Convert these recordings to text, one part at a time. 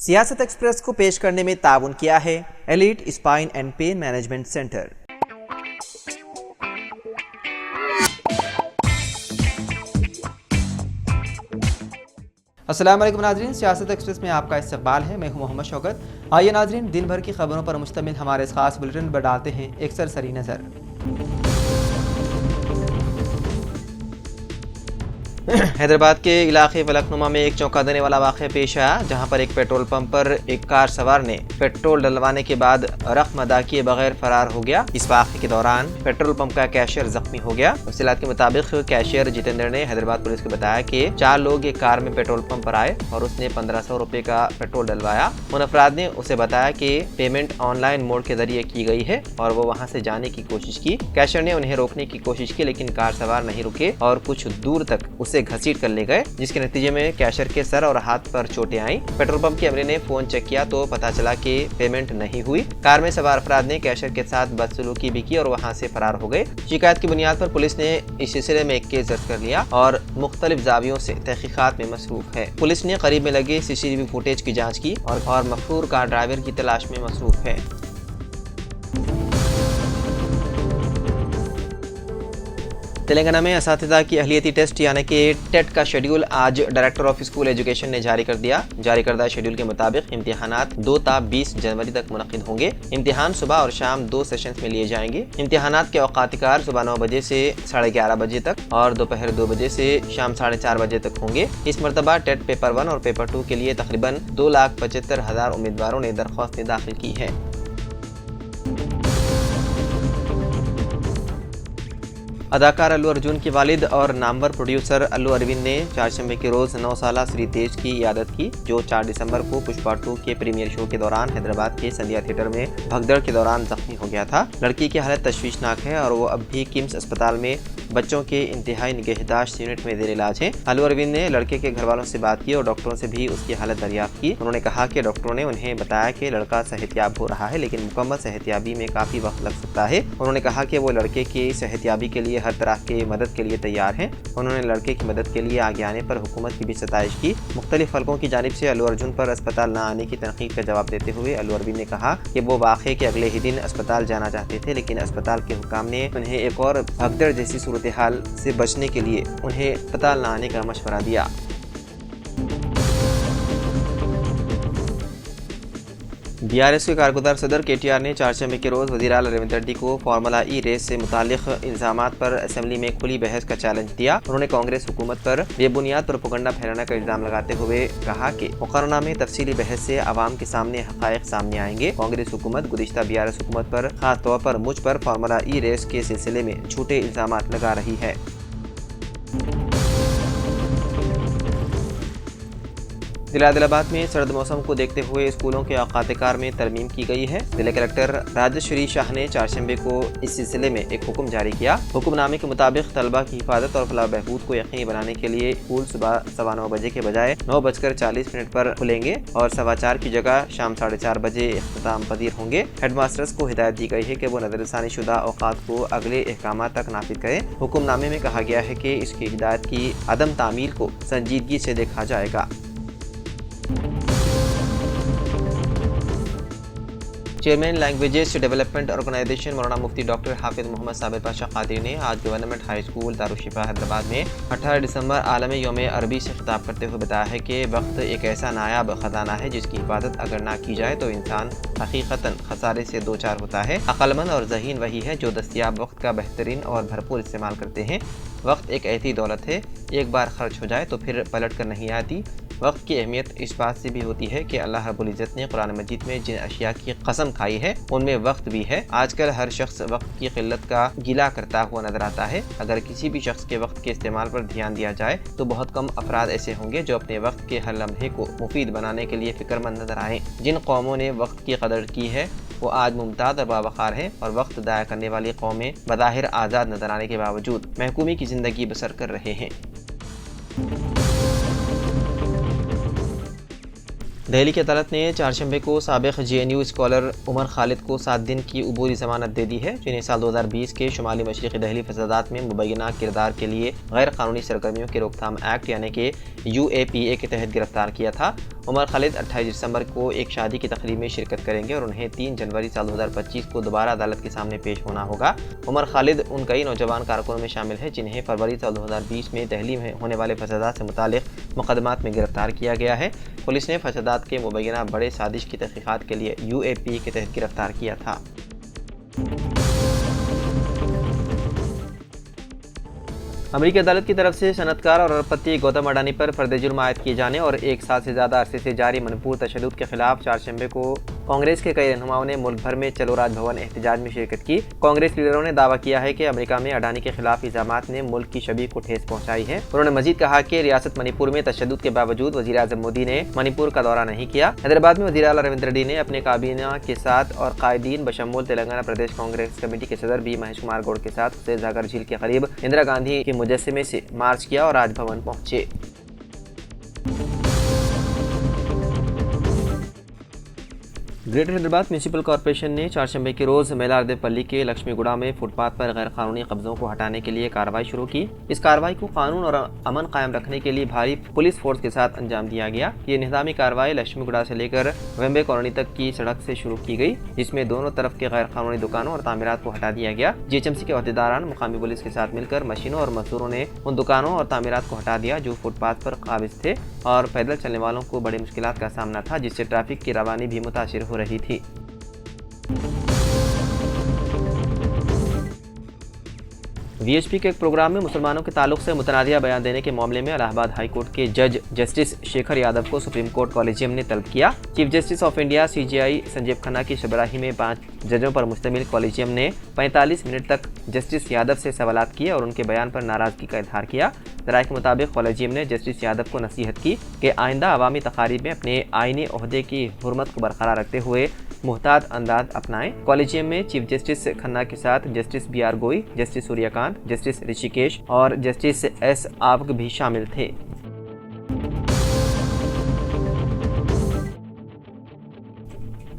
सियासत एक्सप्रेस को पेश करने में ताउन किया है elite spine and pain management centre. अस्सलाम वालेकुम नाजरीन, सियासत एक्सप्रेस में आपका इस्तकबाल है। मैं हूं मोहम्मद शौकत। आइए नाजरीन, दिन भर की खबरों पर मुश्तमिल हमारे इस खास बुलेटिन पर डालते हैं एक सरसरी नज़र। हैदराबाद के इलाके फलकनुमा में एक चौंका देने वाला वाक़या पेश आया, जहां पर एक पेट्रोल पंप पर एक कार सवार ने पेट्रोल डलवाने के बाद रकम अदा किए बगैर फरार हो गया। इस वाक़े के दौरान पेट्रोल पंप का कैशियर जख्मी हो गया। तफसीलात के मुताबिक कैशियर जितेंद्र ने हैदराबाद पुलिस को बताया कि 4 लोग एक कार में पेट्रोल पंप पर आए और उसने 1500 रुपए का पेट्रोल डलवाया। उन अफराद ने उसे बताया कि पेमेंट ऑनलाइन मोड के जरिए की गई है और वो वहाँ से जाने की कोशिश की। कैशियर ने उन्हें रोकने की कोशिश की, लेकिन कार सवार नहीं रुके और कुछ दूर तक उसे घसीट कर ले गए, जिसके नतीजे में कैशियर के सर और हाथ पर चोटें आईं। पेट्रोल पंप के अमले ने फोन चेक किया तो पता चला कि पेमेंट नहीं हुई। कार में सवार अफराद ने कैशियर के साथ बदसलूकी भी की और वहां से फरार हो गए। शिकायत की बुनियाद पर पुलिस ने इस सिलसिले में एक केस दर्ज कर लिया और मुख्तलिफ जावियों से तहकीकात में मसरूफ है। पुलिस ने करीब में लगे CCTV फुटेज की जाँच की और मफरूर कार ड्राइवर की तलाश में मसरूफ है। तेलंगाना में असातिज़ा की अहलियती टेस्ट यानी कि टेट का शेड्यूल आज डायरेक्टर ऑफ स्कूल एजुकेशन ने जारी कर दिया। जारी करदा शेड्यूल के मुताबिक इम्तिहानात 2 ता 20 जनवरी तक मुनक़िद होंगे। इम्तिहान सुबह और शाम 2 सेशंस में लिए जाएंगे। इम्तिहानात के औक़ात-ए-कार सुबह 9 बजे से 11:30 बजे तक और दोपहर 2 बजे से शाम 4:30 बजे तक होंगे। इस मरतबा टेट पेपर 1 और पेपर 2 के लिए तकरीबन 2,75,000 उम्मीदवारों ने दरख्वास्तें दाखिल की हैं। अदाकार अल्लू अर्जुन के वालिद और नामवर प्रोड्यूसर अल्लू अरविंद ने चारशंबे के रोज 9 साला श्री तेज की इयादत की, जो 4 दिसंबर को पुष्पा 2 के प्रीमियर शो के दौरान हैदराबाद के संध्या थिएटर में भगदड़ के दौरान जख्मी हो गया था। लड़की की हालत तशवीशनाक है और वो अब भी किम्स अस्पताल में बच्चों के इंतहाई निगहदाश्त यूनिट में जेर इलाज है। अल्लू अरविंद ने लड़के के घर वालों से बात की और डॉक्टरों से भी उसकी हालत दरियाफ्त की। उन्होंने कहा कि डॉक्टरों ने उन्हें बताया कि लड़का सेहतयाब हो रहा है, लेकिन मुकम्मल सेहतयाबी में काफी वक्त लग सकता है। उन्होंने कहा कि वो लड़के की सेहतयाबी के लिए हर तरह के मदद के लिए तैयार हैं। उन्होंने लड़के की मदद के लिए आगे आने पर हुकूमत की भी सताइश की। मुख्तलिफ हलकों की जानिब से अल्लू अर्जुन पर अस्पताल न आने की तनकीद का जवाब देते हुए अल्लू अरविंद ने कहा कि वो वाक़े के अगले ही दिन अस्पताल जाना चाहते थे, लेकिन अस्पताल के हुकाम ने उन्हें एक और भगदड़ जैसी सूरत हाल से बचने के लिए उन्हें अस्पताल न आने का मशवरा दिया। BRS के कारगुजार सदर KTR ने चारशंबे के रोज़ वज़ीर आला रेवंत रेड्डी को फार्मूला ई रेस से मुतालिक इल्ज़ामात पर असेंबली में खुली बहस का चैलेंज दिया। उन्होंने कांग्रेस हुकूमत पर बेबुनियाद प्रोपेगेंडा फैलाने का इल्ज़ाम लगाते हुए कहा कि मुकर्रना में तफसीली बहस से आवाम के सामने हक़ाइक़ सामने आएंगे। कांग्रेस हुकूमत गुज़िश्ता BRS हुकूमत पर खास तौर पर मुझ पर फार्मूला ई रेस के सिलसिले में झूठे इल्ज़ामात लगा रही है। जिला आदिलाबाद में सर्द मौसम को देखते हुए स्कूलों के औक़ात-ए-कार में तरमीम की गई है। जिला कलेक्टर राजश्री शाह ने चारशंबे को इस सिलसिले में एक हुक्म जारी किया। हुक्मनामे के मुताबिक तलबा की हिफाजत और फलाह बहबूद को यकीनी बनाने के लिए स्कूल सुबह 9:15 बजे के बजाय 9:40 पर खुलेंगे और 4:15 की जगह शाम 4:30 बजे इख्तिताम पजीर होंगे। हेडमास्टर्स को हिदायत दी गई है कि वो नज़रसानी शुदा औक़ात को अगले अहकाम तक नाफिज करें। हुक्मनामे में कहा गया है कि इसकी हिदायत की अदम तामील को संजीदगी से देखा जाएगा। चेयरमैन लैंग्वेजेस डेवलपमेंट ऑर्गेनाइजेशन मौलाना मुफ्ती डॉक्टर हाफिज मोहम्मद साबिर पाशा कादरी ने आज गवर्नमेंट हाई स्कूल दारुशिफा हैदराबाद में 18 दिसंबर आलमी यौम अरबी से खिताब करते हुए बताया है कि वक्त एक ऐसा नायाब खजाना है जिसकी हिफाजत अगर ना की जाए तो इंसान हकीकतन खसारे से दो चार होता है। अक्लमंद और ज़हीन वही है जो दस्तयाब वक्त का बेहतरीन और भरपूर इस्तेमाल करते हैं। वक्त एक ऐसी दौलत है, एक बार खर्च हो जाए तो फिर पलट कर नहीं आती। वक्त की अहमियत इस बात से भी होती है कि अल्लाह रब्बुल इज़्ज़त ने कुरान मजीद में जिन अशिया की कसम खाई है उनमें वक्त भी है। आजकल हर शख्स वक्त की किल्लत का गिला करता हुआ नजर आता है। अगर किसी भी शख्स के वक्त के इस्तेमाल पर ध्यान दिया जाए तो बहुत कम अफराद ऐसे होंगे जो अपने वक्त के हर लम्हे को मुफीद बनाने के लिए फिक्रमंद नजर आए। जिन कौमों ने वक्त की कदर की है वो आज मुमताज़ और बावक़ार हैं और वक्त ज़ाया करने वाली कौमें बज़ाहिर आज़ाद नजर आने के बावजूद महकूमी की ज़िंदगी बसर कर रहे हैं। दिल्ली की अदालत ने चारशंबे को साबिक JNU स्कॉलर उमर खालिद को 7 दिन की उबूरी जमानत दे दी है, जिन्हें साल 2020 के शुमाली मशरक़ी दिल्ली फसादात में मुबैना किरदार के लिए गैर कानूनी सरगर्मियों के रोकथाम एक्ट यानी कि UAPA के तहत गिरफ्तार किया था। उमर खालिद 28 दिसंबर को एक शादी की तकरीब में शिरकत करेंगे और उन्हें 3 जनवरी साल 2025 को दोबारा अदालत के सामने पेश होना होगा। उमर खालिद उन कई नौजवान कारकुनों में शामिल है जिन्हें फरवरी साल 2020 में दिल्ली में होने वाले फसादात से मुतालिक मुकदमात में गिरफ्तार किया गया है। पुलिस ने फसादात के मुबैना बड़े साजिश की तहकीकात के लिए UAPA के तहत गिरफ्तार किया था। अमेरिकी अदालत की तरफ से सनतकार और अरबपति गौतम अडानी पर फर्द जुर्म आयद किए जाने और 1 साल से ज़्यादा अरसे से जारी मनपूर तशद्दुद के खिलाफ चारशंबे को कांग्रेस के कई रहनुमाओं ने मुल्क भर में चलो राजभवन एहतजाज में शिरकत की। कांग्रेस लीडरों ने दावा किया है कि अमेरिका में अडानी के खिलाफ इल्जामात ने मुल्क की छवि को ठेस पहुंचाई है। उन्होंने मजीद कहा कि रियासत मणिपुर में तशद्दुद के बावजूद वज़ीर आज़म मोदी ने मणिपुर का दौरा नहीं किया। हैदराबाद में वज़ीर आला रविंद्र रेड्डी ने अपने काबीना के साथ और कायदीन बशमूल तेलंगाना प्रदेश कांग्रेस कमेटी के सदर बी महेश कुमार गौड़ के साथ हुसैन सागर झील के करीब इंदिरा गांधी के मुजस्समे से मार्च किया और राजभवन पहुंचे। ग्रेटर हैदराबाद म्यूनिसिपल कॉरपोरेशन ने चारशंबे के रोज मेलारदेवपल्ली के लक्ष्मीगुड़ा में फुटपाथ पर गैर कानूनी कब्जों को हटाने के लिए कार्रवाई शुरू की। इस कार्रवाई को कानून और अमन कायम रखने के लिए भारी पुलिस फोर्स के साथ अंजाम दिया गया। ये निज़ामी कार्रवाई लक्ष्मीगुड़ा से लेकर वेम्बे कॉलोनी तक की सड़क से शुरू की गई, जिसमें दोनों तरफ के गैर कानूनी दुकानों और तामीरात को हटा दिया गया। GHMC के अहदेदारान मुकामी पुलिस के साथ मिलकर मशीनों और मजदूरों ने उन दुकानों और तामीरात को हटा दिया जो फुटपाथ पर काबिज थे और पैदल चलने वालों को बड़ी मुश्किलात का सामना था, जिससे ट्रैफिक की रवानी भी मुतासिर हो रही थी। VHP के एक प्रोग्राम में मुसलमानों के ताल्लुक से मुतनादिया बयान देने के मामले में इलाहाबाद हाई कोर्ट के जज जस्टिस शेखर यादव को सुप्रीम कोर्ट कॉलेजियम ने तलब किया। Chief justice of India CJI Sanjeev Khanna की शबराही में 5 जजों पर मुश्तमिल कॉलेजियम ने 45 मिनट तक जस्टिस यादव से सवालात किए और उनके बयान पर नाराजगी का इजहार किया। राय के मुताबिक कॉलेजियम ने जस्टिस यादव को नसीहत की कि आइंदा अवामी तकारीब में अपने आईनी ओहदे की हुर्मत को बरकरार रखते हुए मुहतात अंदाज अपनाएं। कॉलेजियम में चीफ जस्टिस खन्ना के साथ जस्टिस BR गोई, जस्टिस सूर्यकांत, जस्टिस ऋषिकेश और जस्टिस S आवक भी शामिल थे।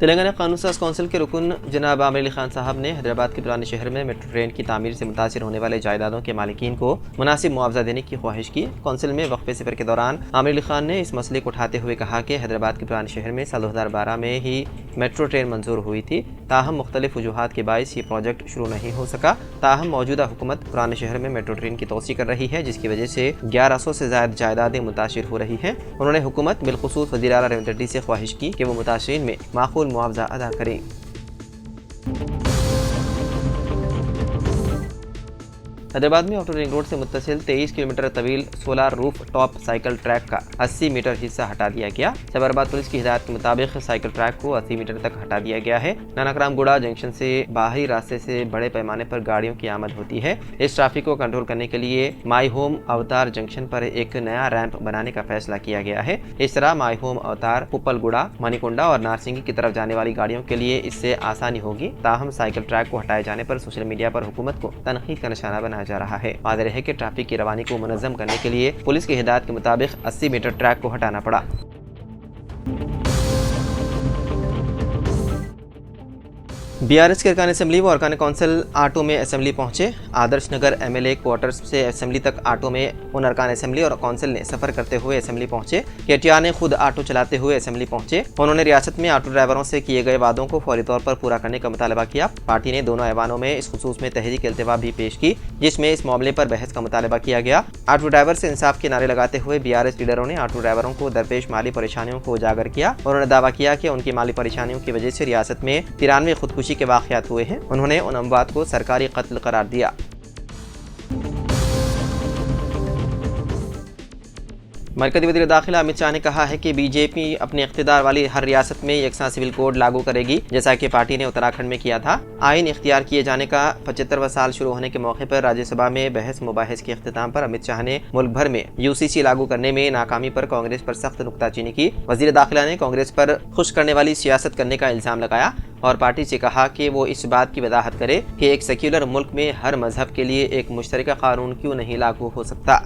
तेलंगाना कानून साज कौंसिल के रुकन जनाब आमिर अली खान साहब ने हैदराबाद के पुराने शहर में मेट्रो ट्रेन की तामीर से मुतासिर होने वाले जायदादों के मालिकीन को मुनासिब मुआवजा देने की ख्वाहिश की। कौंसिल में वक्फे सफर के दौरान आमिर अली खान ने इस मसले को उठाते हुए कहा कि हैदराबाद के पुराने शहर में साल 2012 में ही मेट्रो ट्रेन मंजूर हुई थी, ताहम मुख्तलिफ वजूहात के बायस ये प्रोजेक्ट शुरू नहीं हो सका। ताहम मौजूदा हुकूमत पुराने शहर में मेट्रो ट्रेन की तोसी कर रही है, जिसकी वजह से 1100 से ज़्यादा जायदादें मुतासिर हो रही हैं। उन्होंने हुकूमत बिलखुसूस वज़ीर आला रविंद्र रेड्डी से ख्वाहिश की कि वो मुतासिरीन में माकूल मुआवजा अदा करें। हैदराबाद में आउटर रिंग रोड से मुत्तसिल 23 किलोमीटर तवील solar roof top cycle track का 80 मीटर हिस्सा हटा दिया गया। सैबराबाद पुलिस की हिदायत के मुताबिक साइकिल ट्रैक को 80 मीटर तक हटा दिया गया है। नानकरामगुड़ा जंक्शन से बाहरी रास्ते से बड़े पैमाने पर गाड़ियों की आमद होती है। इस ट्रैफिक को कंट्रोल करने के लिए माई होम अवतार जंक्शन पर एक नया रैंप बनाने का फैसला किया गया है। इस तरह माई होम अवतार, पुप्पलगुड़ा, मणिकुंडा और नारसिंगी की तरफ जाने वाली गाड़ियों के लिए इससे आसानी होगी। ताहम साइकिल ट्रैक को हटाए जाने पर सोशल मीडिया पर हुकूमत को तनकीद का निशाना बनाया जा रहा है। वाज़ेह है कि ट्रैफिक की रवानी को मुनज़्ज़म करने के लिए पुलिस की हिदायत के मुताबिक 80 मीटर ट्रैक को हटाना पड़ा। BRS के अरकान असेंबली व अरकान कौंसिल ऑटो में असेंबली पहुंचे। आदर्श नगर MLA क्वार्टर्स से असेंबली तक ऑटो में उन अरकान असेंबली और कौंसिल ने सफर करते हुए असेंबली पहुंचे। KTR ने खुद ऑटो चलाते हुए असेंबली पहुंचे। उन्होंने रियासत में ऑटो ड्राइवरों से किए गए वादों को फौरी तौर पर पूरा करने का मुतालबा किया। पार्टी ने दोनों ऐवानों में इस खुसूस में तहरीक इल्तिवा भी पेश की, जिसमें इस मामले पर बहस का मुतालबा किया गया। ऑटो ड्राइवर से इंसाफ के नारे लगाते हुए BRS लीडरों ने ऑटो ड्राइवरों को दरपेश माली परेशानियों को उजागर किया। उन्होंने दावा किया कि उनकी माली परेशानियों की वजह से रियासत में 93 खुदकुशी के वाक़यात हुए हैं। उन्होंने उन अमवात को सरकारी कत्ल करार दिया। मरकज़ी वज़ीर दाखिला अमित शाह ने कहा है कि BJP अपने इख्तियार वाली हर रियासत में यकसा सिविल कोड लागू करेगी, जैसा कि पार्टी ने उत्तराखंड में किया था। आइन इख्तियार किए जाने का 75वां साल शुरू होने के मौके पर राज्यसभा में बहस मुबाहिस के अख्तिताम पर अमित शाह ने मुल्क भर में UCC लागू करने में नाकामी पर कांग्रेस पर सख्त नुक्ताचीनी की। वज़ीर दाखिला ने कांग्रेस पर खुश करने वाली सियासत करने का इल्ज़ाम लगाया और पार्टी से कहा कि वो इस बात की वजाहत करे कि एक सेक्युलर मुल्क में हर मजहब के लिए एक मुश्तरका कानून क्यों नहीं लागू हो सकता।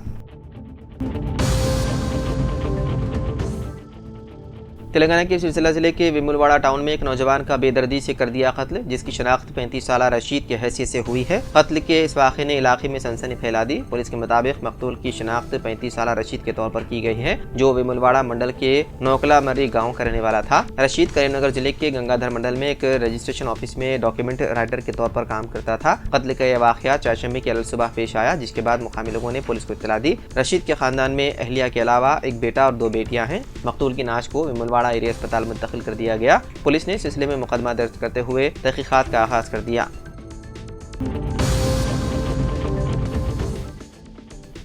तेलंगाना के सिलसिला जिले के वेमुलवाड़ा टाउन में एक नौजवान का बेदर्दी से कर दिया कत्ल, जिसकी शनाख्त 35 साल रशीद की हैसियत से हुई है। कत्ल के इस वाक़े ने इलाके में सनसनी फैला दी। पुलिस के मुताबिक मकतूल की शनाख्त 35 साल रशीद के तौर पर की गई है, जो वेमुलवाड़ा मंडल के नौकला मर्री गाँव का रहने वाला था। रशीद करीमनगर जिले के गंगाधर मंडल में एक रजिस्ट्रेशन ऑफिस में डॉक्यूमेंट राइटर के तौर पर काम करता था। कत्ल का यह वाक़या चारशंबे की अलसुबह पेश आया, जिसके बाद मुकामी लोगों ने पुलिस को इत्तला दी। रशीद के खानदान में अहलिया के अलावा एक बेटा और 2 बेटियां हैं। मकतूल की नाश को वेमुलवाड़ा एरिया अस्पताल मुंतकिल कर दिया गया। पुलिस ने सिलसिले में मुकदमा दर्ज करते हुए तहकीकात का आगाज कर दिया।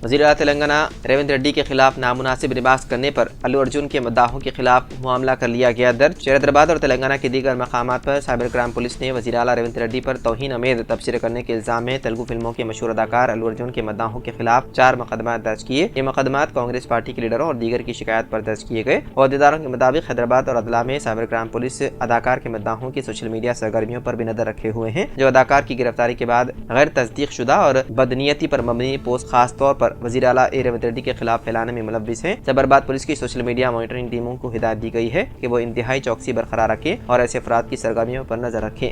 वज़ीर आला तेलंगाना रेवंत रेड्डी के खिलाफ नामुनासिब लिबास करने पर अल्लू अर्जुन के मद्दाहों के खिलाफ मामला कर लिया गया दर्ज। हैदराबाद और तेलंगाना के दीगर मकामात पर साइबर क्राइम पुलिस ने वज़ीर आला रेवंत रेड्डी पर तौहीन अमेज तबसरे करने के इल्जाम में तेलुगु फिल्मों के मशहूर अदाकार अल्लू अर्जुन के मद्दाहों के खिलाफ 4 मुकदमा दर्ज किए। ये मुकदमा कांग्रेस पार्टी के लीडरों और दीगर की शिकायत पर दर्ज किए गए। अहदेदारों के मुताबिक हैदराबाद और अदला में साइबर क्राइम पुलिस अदाकार के मद्दाहों की सोशल मीडिया सरगर्मियों पर भी नजर रखे हुए हैं, जो अदाकार की गिरफ्तारी के बाद गैर तस्दीक शुदा और बदनीयती पर मबनी पोस्ट खास तौर पर वज़ीर आला रेवंत रेड्डी के खिलाफ फैलाने में मुलव्विस हैं। जबरबाद पुलिस की सोशल मीडिया मॉनिटरिंग टीमों को हिदायत दी गई है कि वो इंतहाई चौकसी बरकरार रखें और ऐसे अफराद की सरगर्मियों पर नजर रखें।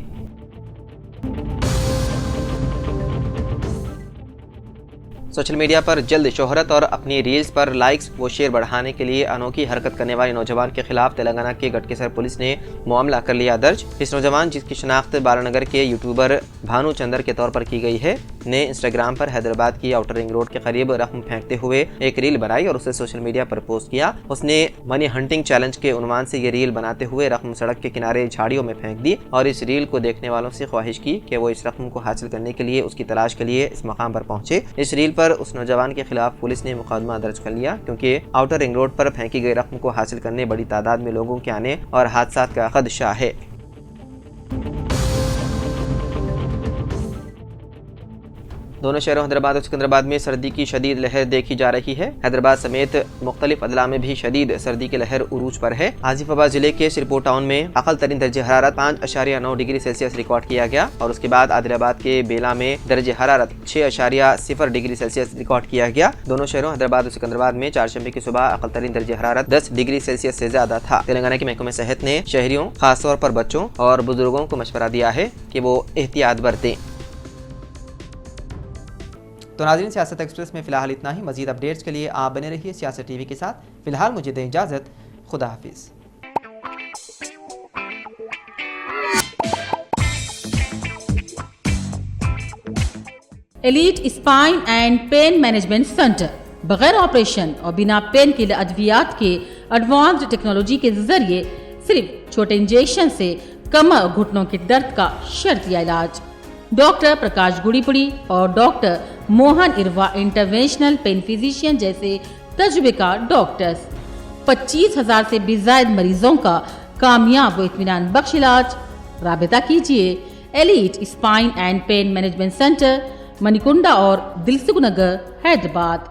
सोशल मीडिया पर जल्द शोहरत और अपनी रील्स पर लाइक्स व शेयर बढ़ाने के लिए अनोखी हरकत करने वाले नौजवान के खिलाफ तेलंगाना के गटकेसर पुलिस ने मामला कर लिया दर्ज। इस नौजवान, जिसकी शनाख्त बालानगर के यूट्यूबर भानु चंदर के तौर पर की गई है, ने इंस्टाग्राम पर हैदराबाद की आउटर रिंग रोड के करीब रकम फेंकते हुए एक रील बनाई और उसे सोशल मीडिया पर पोस्ट किया। उसने मनी हंटिंग चैलेंज के उन्वान से ये रील बनाते हुए रकम सड़क के किनारे झाड़ियों में फेंक दी और इस रील को देखने वालों से ख्वाहिश की कि वो इस रकम को हासिल करने के लिए उसकी तलाश के लिए इस मकाम पर पहुंचे। इस रील पर उस नौजवान के खिलाफ पुलिस ने मुकदमा दर्ज कर लिया, क्योंकि आउटर रिंग रोड पर फेंकी गई रकम को हासिल करने बड़ी तादाद में लोगों के आने और हादसा का खदशा है। दोनों शहरों हैदराबाद और सिकंदराबाद में सर्दी की शदीद लहर देखी जा रही है। हैदराबाद समेत मुख्तलिफ अदला में भी शदीद सर्दी की लहर उरूज पर है। आसिफाबाद जिले के सिरपुर टाउन में अकल तरीन दर्जे हरारत 5.9 डिग्री सेल्सियस रिकॉर्ड किया गया और उसके बाद आदिलाबाद के बेला में दर्जे हरारत 6.0 डिग्री सेल्सियस रिकॉर्ड किया गया। दोनों शहरों हैदराबाद और सिकंदराबाद में चारशंबे की सुबह अकल तरीन दर्जे हरारत 10 डिग्री सेल्सियस से ज्यादा था। तेलंगाना के महकमे सेहत ने शहरियों, खासतौर पर बच्चों और बुजुर्गों को मशवरा दिया है कि वो एहतियात बरतें। तो नाज़रीन, सियासत एक्सप्रेस में फ़िलहाल इतना ही। मज़ीद अपडेट्स के लिए आप बने रहिए सियासत टीवी के साथ। फ़िलहाल मुझे दें इजाज़त। खुदा हाफिज़। Elite spine and pain management centre बगैर ऑपरेशन और बिना पेन किलर अद्वियात के एडवांस्ड टेक्नोलॉजी के जरिए सिर्फ छोटे इंजेक्शन से कमर और घुटनों के दर्द का शर्तिया इलाज। डॉक्टर प्रकाश गुड़ीपुड़ी और doctor Mohan Irva interventional pain physician जैसे तजुर्बेकार डॉक्टर्स 25,000 से भी ज्यादा मरीजों का कामयाब व इत्मीनान बख्श इलाज। राबिता कीजिए elite spine and pain management centre, Manikunda और दिलसुख नगर, हैदराबाद।